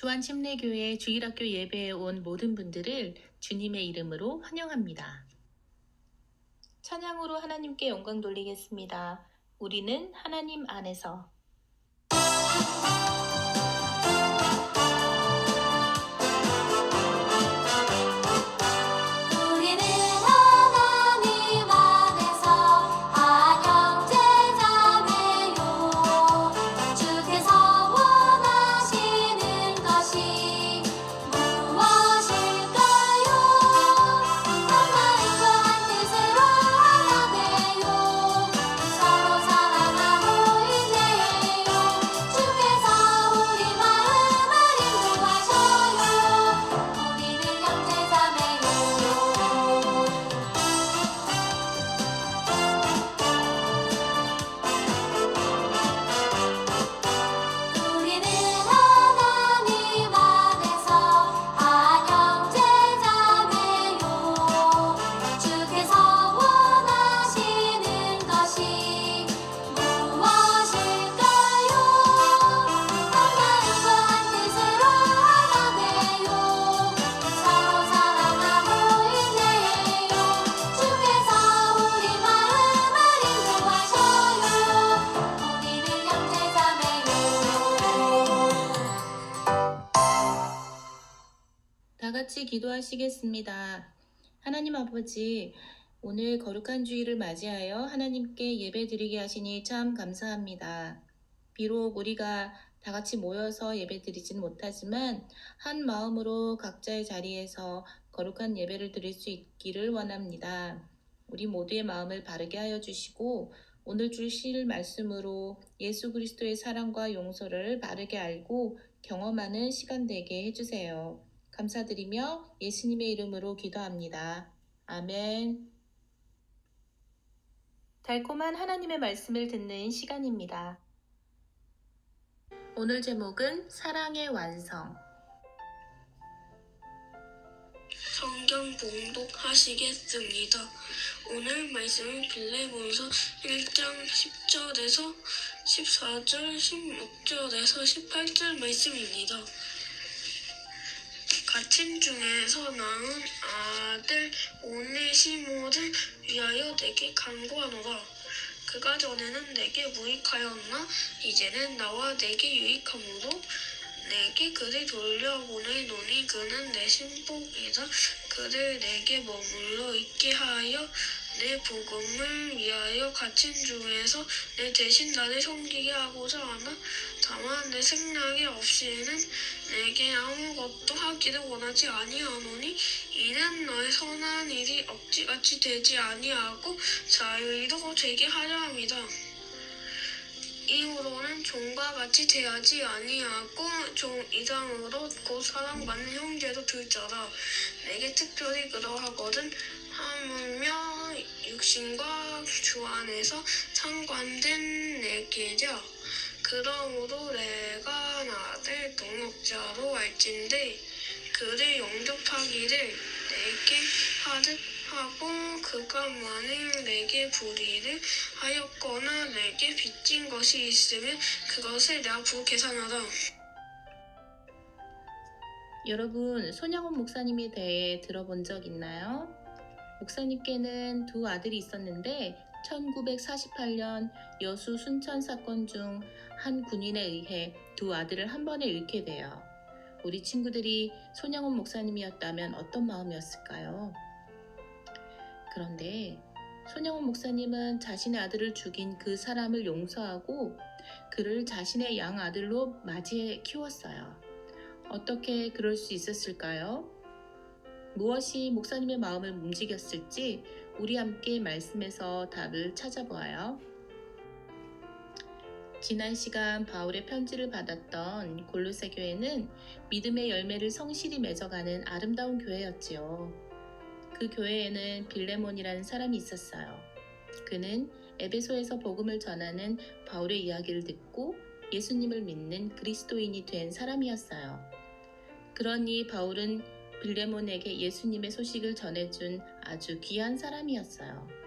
수완침례교회 주일학교 예배에 온 모든 분들을 주님의 이름으로 환영합니다. 찬양으로 하나님께 영광 돌리겠습니다. 우리는 하나님 안에서. 다 같이 기도하시겠습니다. 하나님 아버지, 오늘 거룩한 주일을 맞이하여 하나님께 예배드리게 하시니 참 감사합니다. 비록 우리가 다 같이 모여서 예배드리지는 못하지만 한 마음으로 각자의 자리에서 거룩한 예배를 드릴 수 있기를 원합니다. 우리 모두의 마음을 바르게 하여 주시고 오늘 주실 말씀으로 예수 그리스도의 사랑과 용서를 바르게 알고 경험하는 시간 되게 해주세요. 감사드리며 예수님의 이름으로 기도합니다. 아멘. 달콤한 하나님의 말씀을 듣는 시간입니다. 오늘 제목은 사랑의 완성. 성경 봉독하시겠습니다. 오늘 말씀은 빌레몬서 1장 10절에서 14절, 16절에서 18절 말씀입니다. 갇힌 중에서 낳은 아들 오네시모를 위하여 내게 간구하노라. 그가 전에는 내게 무익하였나 이제는 나와 내게 유익함으로 내게 그를 돌려보내노니 그는 내 신복이라. 그를 내게 머물러 있게 하여 내 복음을 위하여 갇힌 중에서 내 대신 나를 섬기게 하고자 하나. 다만 내 생략이 없이는 내게 아무것도 하기를 원하지 아니하노니 이는 너의 선한 일이 억지같이 되지 아니하고 자유의로 되게 하려 함이다. 이후로는 종과 같이 대하지 아니하고 종 이상으로 곧 사랑받는 형제로 둘 자라. 내게 특별히 그러하거든 하물며 육신과 주 안에서 상관된 내게랴. 그러므로 내가 나를 동역자로 할진대 그를 영접하기를 내게 하듯 하고 그가 만일 내게 불의를 하였거나 내게 빚진 것이 있으면 그것을 내가 부계산하라. 여러분, 손양원 목사님에 대해 들어본 적 있나요? 목사님께는 두 아들이 있었는데 1948년 여수 순천 사건 중 한 군인에 의해 두 아들을 한 번에 잃게 돼요. 우리 친구들이 손양원 목사님이었다면 어떤 마음이었을까요? 그런데 손양원 목사님은 자신의 아들을 죽인 그 사람을 용서하고 그를 자신의 양아들로 맞이해 키웠어요. 어떻게 그럴 수 있었을까요? 무엇이 목사님의 마음을 움직였을지 우리 함께 말씀에서 답을 찾아보아요. 지난 시간 바울의 편지를 받았던 골로새 교회는 믿음의 열매를 성실히 맺어가는 아름다운 교회였지요. 그 교회에는 빌레몬이라는 사람이 있었어요. 그는 에베소에서 복음을 전하는 바울의 이야기를 듣고 예수님을 믿는 그리스도인이 된 사람이었어요. 그러니 바울은 빌레몬에게 예수님의 소식을 전해준 아주 귀한 사람이었어요.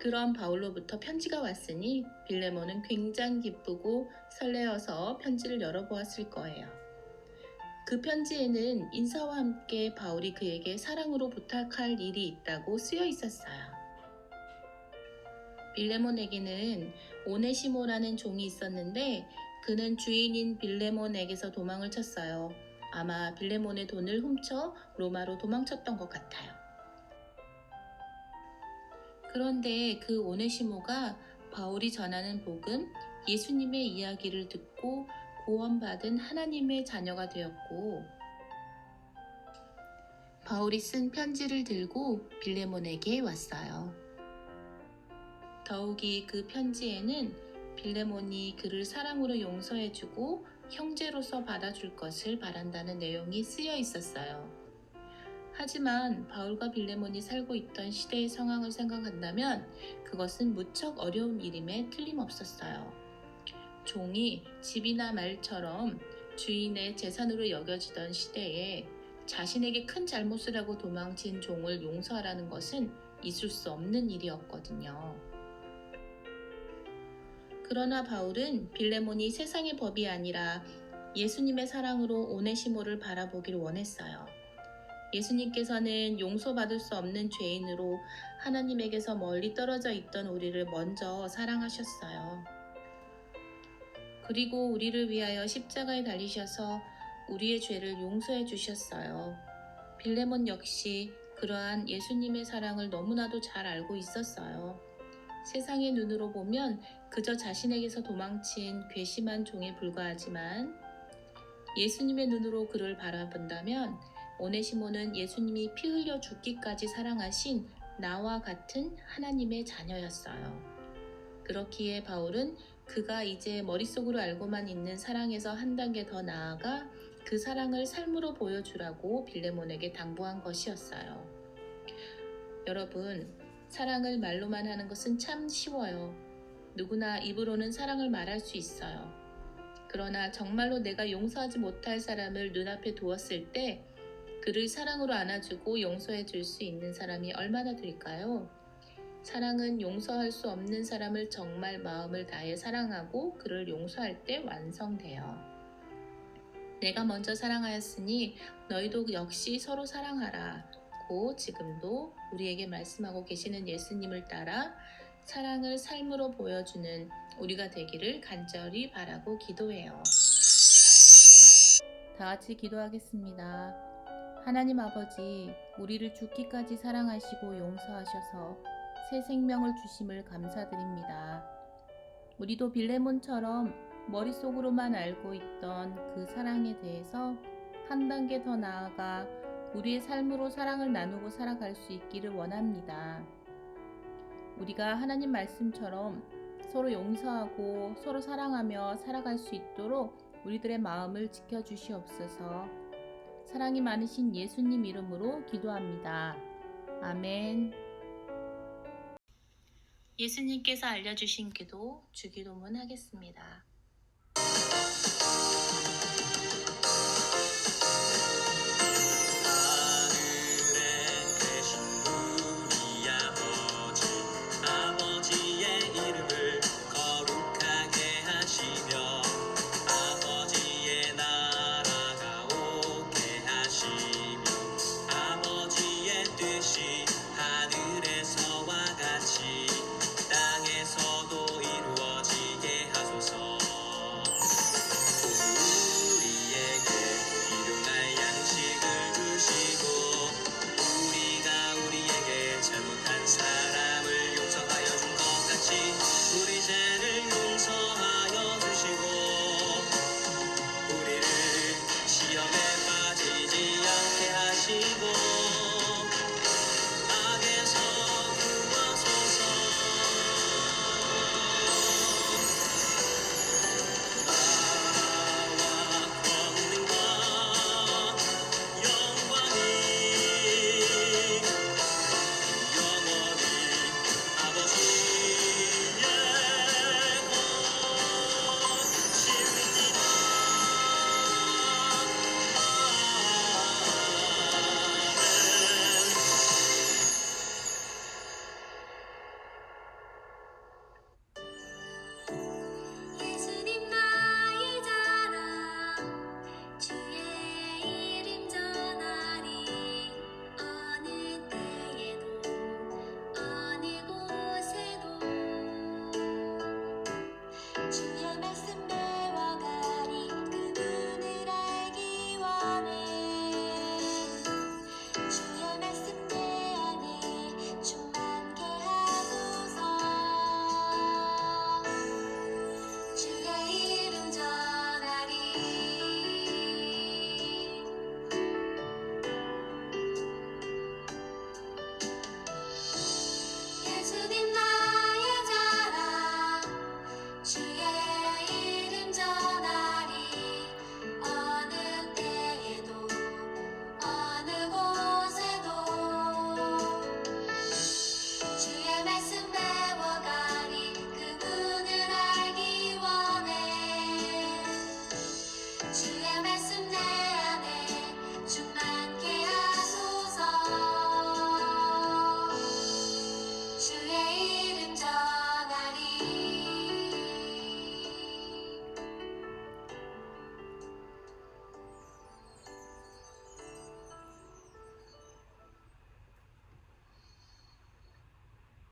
그런 바울로부터 편지가 왔으니 빌레몬은 굉장히 기쁘고 설레어서 편지를 열어보았을 거예요. 그 편지에는 인사와 함께 바울이 그에게 사랑으로 부탁할 일이 있다고 쓰여 있었어요. 빌레몬에게는 오네시모라는 종이 있었는데 그는 주인인 빌레몬에게서 도망을 쳤어요. 아마 빌레몬의 돈을 훔쳐 로마로 도망쳤던 것 같아요. 그런데 그 오네시모가 바울이 전하는 복음, 예수님의 이야기를 듣고 구원받은 하나님의 자녀가 되었고, 바울이 쓴 편지를 들고 빌레몬에게 왔어요. 더욱이 그 편지에는 빌레몬이 그를 사랑으로 용서해주고 형제로서 받아줄 것을 바란다는 내용이 쓰여 있었어요. 하지만 바울과 빌레몬이 살고 있던 시대의 상황을 생각한다면 그것은 무척 어려운 일임에 틀림없었어요. 종이 집이나 말처럼 주인의 재산으로 여겨지던 시대에 자신에게 큰 잘못을 하고 도망친 종을 용서하라는 것은 있을 수 없는 일이었거든요. 그러나 바울은 빌레몬이 세상의 법이 아니라 예수님의 사랑으로 오네시모를 바라보길 원했어요. 예수님께서는 용서받을 수 없는 죄인으로 하나님에게서 멀리 떨어져 있던 우리를 먼저 사랑하셨어요. 그리고 우리를 위하여 십자가에 달리셔서 우리의 죄를 용서해 주셨어요. 빌레몬 역시 그러한 예수님의 사랑을 너무나도 잘 알고 있었어요. 세상의 눈으로 보면 그저 자신에게서 도망친 괘씸한 종에 불과하지만 예수님의 눈으로 그를 바라본다면 오네시모는 예수님이 피 흘려 죽기까지 사랑하신 나와 같은 하나님의 자녀였어요. 그렇기에 바울은 그가 이제 머릿속으로 알고만 있는 사랑에서 한 단계 더 나아가 그 사랑을 삶으로 보여주라고 빌레몬에게 당부한 것이었어요. 여러분, 사랑을 말로만 하는 것은 참 쉬워요. 누구나 입으로는 사랑을 말할 수 있어요. 그러나 정말로 내가 용서하지 못할 사람을 눈앞에 두었을 때 그를 사랑으로 안아주고 용서해 줄 수 있는 사람이 얼마나 될까요? 사랑은 용서할 수 없는 사람을 정말 마음을 다해 사랑하고 그를 용서할 때 완성돼요. 내가 먼저 사랑하였으니 너희도 역시 서로 사랑하라. 고 지금도 우리에게 말씀하고 계시는 예수님을 따라 사랑을 삶으로 보여주는 우리가 되기를 간절히 바라고 기도해요. 다 같이 기도하겠습니다. 하나님 아버지, 우리를 죽기까지 사랑하시고 용서하셔서 새 생명을 주심을 감사드립니다. 우리도 빌레몬처럼 머릿속으로만 알고 있던 그 사랑에 대해서 한 단계 더 나아가 우리의 삶으로 사랑을 나누고 살아갈 수 있기를 원합니다. 우리가 하나님 말씀처럼 서로 용서하고 서로 사랑하며 살아갈 수 있도록 우리들의 마음을 지켜주시옵소서. 사랑이 많으신 예수님 이름으로 기도합니다. 아멘. 예수님께서 알려주신 기도, 주기도문 하겠습니다.